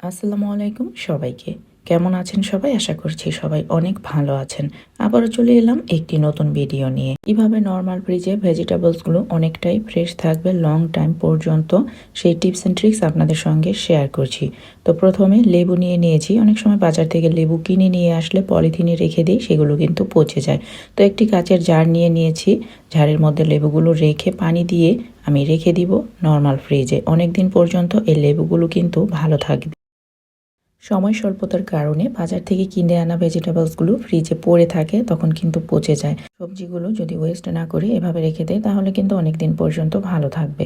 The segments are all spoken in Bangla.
আসসালামু আলাইকুম সবাইকে। কেমন আছেন সবাই? আশা করছি সবাই অনেক ভালো আছেন। আবারও চলে এলাম একটি নতুন ভিডিও নিয়ে। কিভাবে নরমাল ফ্রিজে ভেজিটেবলসগুলো অনেকটাই ফ্রেশ থাকবে লং টাইম পর্যন্ত, সেই টিপস অ্যান্ড ট্রিক্স আপনাদের সঙ্গে শেয়ার করছি। তো প্রথমে লেবু নিয়ে নিয়েছি। অনেক সময় বাজার থেকে লেবু কিনে নিয়ে আসলে পলিথিনে রেখে দিই, সেগুলো কিন্তু পচে যায়। তো একটি কাচের জার নিয়ে নিয়েছি। জারের মধ্যে লেবুগুলো রেখে পানি দিয়ে আমি রেখে দিব নরমাল ফ্রিজে। অনেক দিন পর্যন্ত এই লেবুগুলো কিন্তু ভালো থাকবে। সময় স্বল্পতার কারণে বাজার থেকে কিনে আনা ভেজিটেবলসগুলো ফ্রিজে পড়ে থাকে, তখন কিন্তু পচে যায়। সবজিগুলো যদি ওয়েস্ট না করে এভাবে রেখে দেয় তাহলে কিন্তু অনেক দিন পর্যন্ত ভালো থাকবে।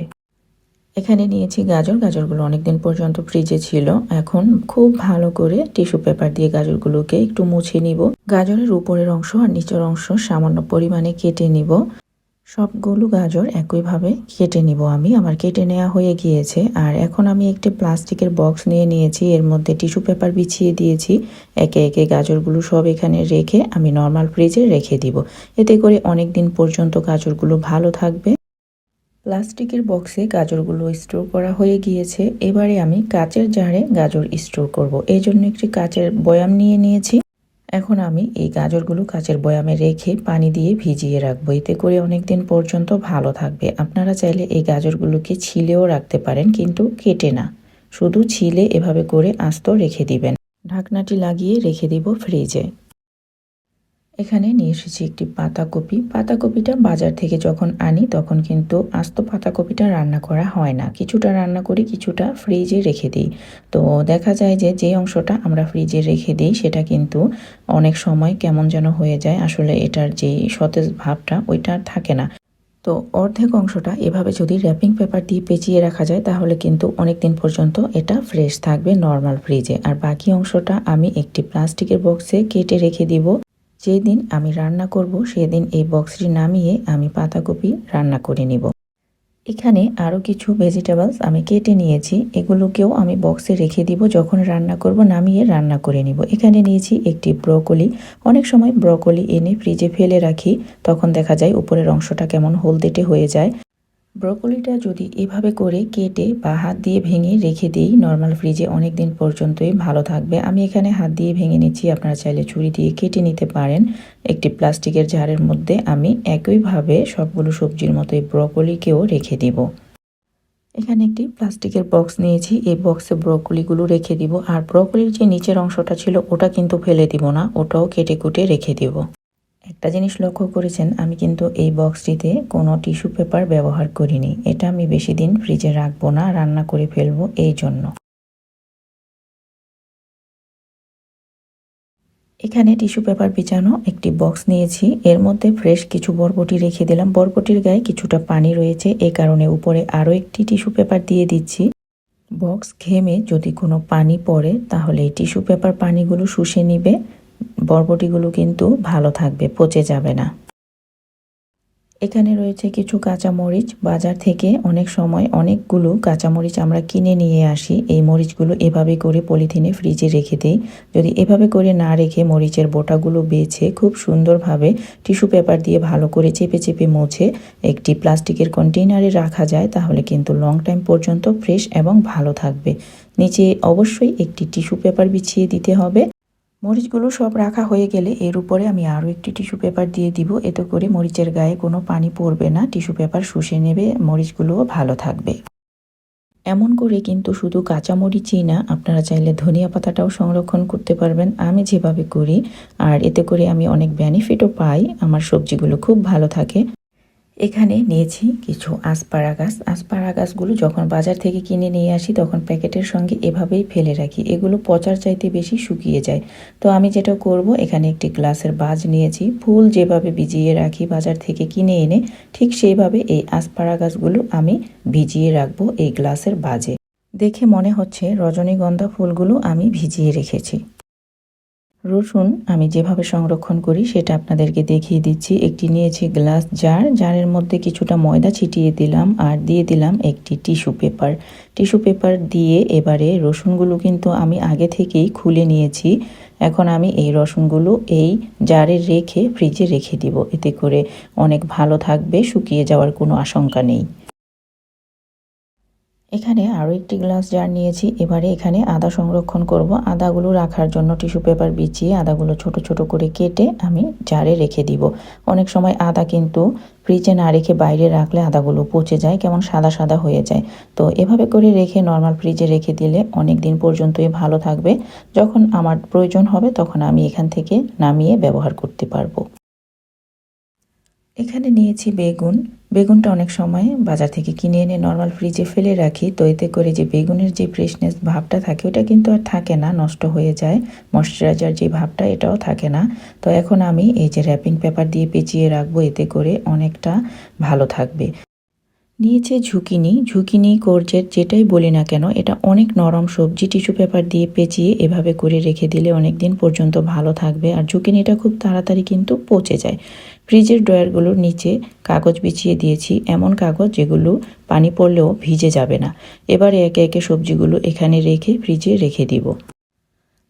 এখানে নিয়েছি গাজর। গাজরগুলো অনেক দিন পর্যন্ত ফ্রিজে ছিল। এখন খুব ভালো করে টিস্যু পেপার দিয়ে গাজরগুলোকে একটু মুছে নিব। গাজরের উপরের অংশ আর নিচের অংশ সামান্য পরিমাণে কেটে নিব। সবগুলো গাজর একইভাবে কেটে নিব আমি। আমার কেটে নেওয়া হয়ে গিয়েছে। আর এখন আমি একটি প্লাস্টিকের বক্স নিয়ে নিয়েছি, এর মধ্যে টিস্যু পেপার বিছিয়ে দিয়েছি। একে একে গাজরগুলো সব এখানে রেখে আমি নর্মাল ফ্রিজে রেখে দিব। এতে করে অনেক দিন পর্যন্ত গাজরগুলো ভালো থাকবে। প্লাস্টিকের বক্সে গাজরগুলো স্টোর করা হয়ে গিয়েছে। এবারে আমি কাচের জারে গাজর স্টোর করব। এই জন্য একটি কাচের বয়াম নিয়ে নিয়েছি। এখন আমি এই গাজরগুলো কাচের বয়ামে রেখে পানি দিয়ে ভিজিয়ে রাখবো। এতে করে অনেক দিন পর্যন্ত ভালো থাকবে। আপনারা চাইলে এই গাজরগুলোকে ছিলেও রাখতে পারেন, কিন্তু কেটে না, শুধু ছিলে এভাবে করে আস্ত রেখে দিবেন। ঢাকনাটি লাগিয়ে রেখে দিব ফ্রিজে। এখানে নিয়ে এসেছি একটি পাতাকপি। পাতাকপিটা বাজার থেকে যখন আনি তখন কিন্তু আস্ত পাতাকপিটা রান্না করা হয় না, কিছুটা রান্না করি, কিছুটা ফ্রিজে রেখে দিই। তো দেখা যায় যে অংশটা আমরা ফ্রিজে রেখে দিই সেটা কিন্তু অনেক সময় কেমন যেন হয়ে যায়, আসলে এটার যে সতেজ ভাবটা ওইটা থাকে না। তো অর্ধেক অংশটা এভাবে যদি র্যাপিং পেপার দিয়ে পেঁচিয়ে রাখা যায় তাহলে কিন্তু অনেক দিন পর্যন্ত এটা ফ্রেশ থাকবে নর্মাল ফ্রিজে। আর বাকি অংশটা আমি একটি প্লাস্টিকের বক্সে কেটে রেখে দিব। যেদিন আমি রান্না করব সেদিন এই বক্সটি নামিয়ে আমি পাতাকপি রান্না করে নিব। এখানে আরও কিছু ভেজিটেবলস আমি কেটে নিয়েছি, এগুলোকেও আমি বক্সে রেখে দিব, যখন রান্না করব নামিয়ে রান্না করে নিব। এখানে নিয়েছি একটি ব্রকলি। অনেক সময় ব্রকলি এনে ফ্রিজে ফেলে রাখি, তখন দেখা যায় উপরের অংশটা কেমন হলদেটে হয়ে যায়। ব্রকলিটা যদি এভাবে করে কেটে বা হাত দিয়ে ভেঙে রেখে দিই নর্মাল ফ্রিজে অনেক দিন পর্যন্তই ভালো থাকবে। আমি এখানে হাত দিয়ে ভেঙে নিচ্ছি, আপনারা চাইলে ছুরি দিয়ে কেটে নিতে পারেন। একটি প্লাস্টিকের জারের মধ্যে আমি একইভাবে সবগুলো সবজির মতোই ব্রকলিকেও রেখে দিব। এখানে একটি প্লাস্টিকের বক্স নিয়েছি, এই বক্সে ব্রকলিগুলো রেখে দিব। আর ব্রকলির যে নিচের অংশটা ছিল ওটা কিন্তু ফেলে দিব না, ওটাও কেটে কুটে রেখে দিব। একটা জিনিস লক্ষ্য করেছেন, আমি কিন্তু এই বক্সটিতে কোনো টিস্যু পেপার ব্যবহার করিনি। এটা আমি বেশি দিন ফ্রিজে রাখবো না, রান্না করে ফেলবো এই জন্য। এখানে টিস্যু পেপার বিছানো একটি বক্স নিয়েছি, এর মধ্যে ফ্রেশ কিছু বরবটি রেখে দিলাম। বরবটির গায়ে কিছুটা পানি রয়েছে, এই কারণে উপরে আরও একটি টিস্যু পেপার দিয়ে দিচ্ছি। বক্স ঘেমে যদি কোনো পানি পড়ে তাহলে এই টিস্যু পেপার পানিগুলো শুষে নিবে। বরবটিগুলো কিন্তু ভালো থাকবে, পচে যাবে না। এখানে রয়েছে কিছু কাঁচামরিচ। বাজার থেকে অনেক সময় অনেকগুলো কাঁচামরিচ আমরা কিনে নিয়ে আসি। এই মরিচগুলো এভাবে করে পলিথিনে ফ্রিজে রেখে দিই। যদি এভাবে করে না রেখে মরিচের বোটাগুলো বেছে খুব সুন্দরভাবে টিস্যু পেপার দিয়ে ভালো করে চেপে চেপে মুছে একটি প্লাস্টিকের কন্টেইনারে রাখা যায় তাহলে কিন্তু লং টাইম পর্যন্ত ফ্রেশ এবং ভালো থাকবে। নিচে অবশ্যই একটি টিস্যু পেপার বিছিয়ে দিতে হবে। মরিচগুলো সব রাখা হয়ে গেলে এর উপরে আমি আরও একটি টিস্যু পেপার দিয়ে দিব, এতে করে মরিচের গায়ে কোনো পানি পড়বে না, টিস্যু পেপার শুষে নেবে, মরিচগুলোও ভালো থাকবে। এমন করে কিন্তু শুধু কাঁচা মরিচই না, আপনারা চাইলে ধনিয়া পাতাটাও সংরক্ষণ করতে পারবেন আমি যেভাবে করি। আর এতে করে আমি অনেক বেনিফিটও পাই, আমার সবজিগুলো খুব ভালো থাকে। এখানে নিয়েছি কিছু আসপারাগাস। আসপারাগাসগুলো যখন বাজার থেকে কিনে নিয়ে আসি তখন প্যাকেটের সঙ্গে এভাবেই ফেলে রাখি, এগুলো পচার চাইতে বেশি শুকিয়ে যায়। তো আমি যেটা করব, এখানে একটি গ্লাসের বাজ নিয়েছি, ফুল যেভাবে ভিজিয়ে রাখি বাজার থেকে কিনে এনে ঠিক সেইভাবে এই আসপারাগাসগুলো আমি ভিজিয়ে রাখবো এই গ্লাসের বাজে। দেখে মনে হচ্ছে রজনীগন্ধা ফুলগুলো আমি ভিজিয়ে রেখেছি। রসুন আমি যেভাবে সংরক্ষণ করি সেটা আপনাদেরকে দেখিয়ে দিচ্ছি। একটি নিয়েছি গ্লাস জার, জারের মধ্যে কিছুটা ময়দা ছিটিয়ে দিলাম আর দিয়ে দিলাম একটি টিস্যু পেপার। টিস্যু পেপার দিয়ে এবারে রসুনগুলো কিন্তু আমি আগে থেকেই খুলে নিয়েছি। এখন আমি এই রসুনগুলো এই জারে রেখে ফ্রিজে রেখে দিব, এতে করে অনেক ভালো থাকবে, শুকিয়ে যাওয়ার কোনো আশঙ্কা নেই। এখানে আরও একটি গ্লাস জার নিয়েছি। এবারে এখানে আদা সংরক্ষণ করব। আদাগুলো রাখার জন্য টিস্যু পেপার বিছিয়ে আদাগুলো ছোট ছোট করে কেটে আমি জারে রেখে দিব। অনেক সময় আদা কিন্তু ফ্রিজে না রেখে বাইরে রাখলে আদাগুলো পচে যায়, কেমন সাদা সাদা হয়ে যায়। তো এভাবে করে রেখে নর্মাল ফ্রিজে রেখে দিলে অনেক দিন পর্যন্তই ভালো থাকবে। যখন আমার প্রয়োজন হবে তখন আমি এখান থেকে নামিয়ে ব্যবহার করতে পারবো। এখানে নিয়েছি বেগুন। বেগুনটা অনেক সময় বাজার থেকে কিনে এনে নর্মাল ফ্রিজে ফেলে রাখি, তো এতে করে যে বেগুনের যে ফ্রেশনেস ভাবটা থাকে ওটা কিন্তু আর থাকে না, নষ্ট হয়ে যায়। ময়শ্চারাইজার যে ভাবটা এটাও থাকে না। তো এখন আমি এই যে র্যাপিং পেপার দিয়ে পেঁচিয়ে রাখবো, এতে করে অনেকটা ভালো থাকবে। নিয়েছে ঝুঁকিনি। ঝুঁকিনি, কোরজেট যেটাই বলি না কেন, এটা অনেক নরম সবজি। টিস্যু পেপার দিয়ে পেঁচিয়ে এভাবে করে রেখে দিলে অনেক দিন পর্যন্ত ভালো থাকবে। আর ঝুঁকিনিটা খুব তাড়াতাড়ি কিন্তু পচে যায়। ফ্রিজের ড্রয়ারগুলোর নিচে কাগজ বিছিয়ে দিয়েছি, এমন কাগজ যেগুলো পানি পড়লেও ভিজে যাবে না। এবারে একে একে সবজিগুলো এখানে রেখে ফ্রিজে রেখে দিব।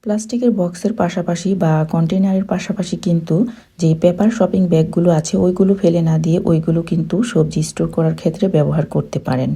প্লাস্টিকের বক্সের পাশাপাশি বা কন্টেনারের পাশাপাশি কিন্তু যে পেপার শপিং ব্যাগগুলো আছে ওইগুলো ফেলে না দিয়ে ওইগুলো কিন্তু সবজি স্টোর করার ক্ষেত্রে ব্যবহার করতে পারেন।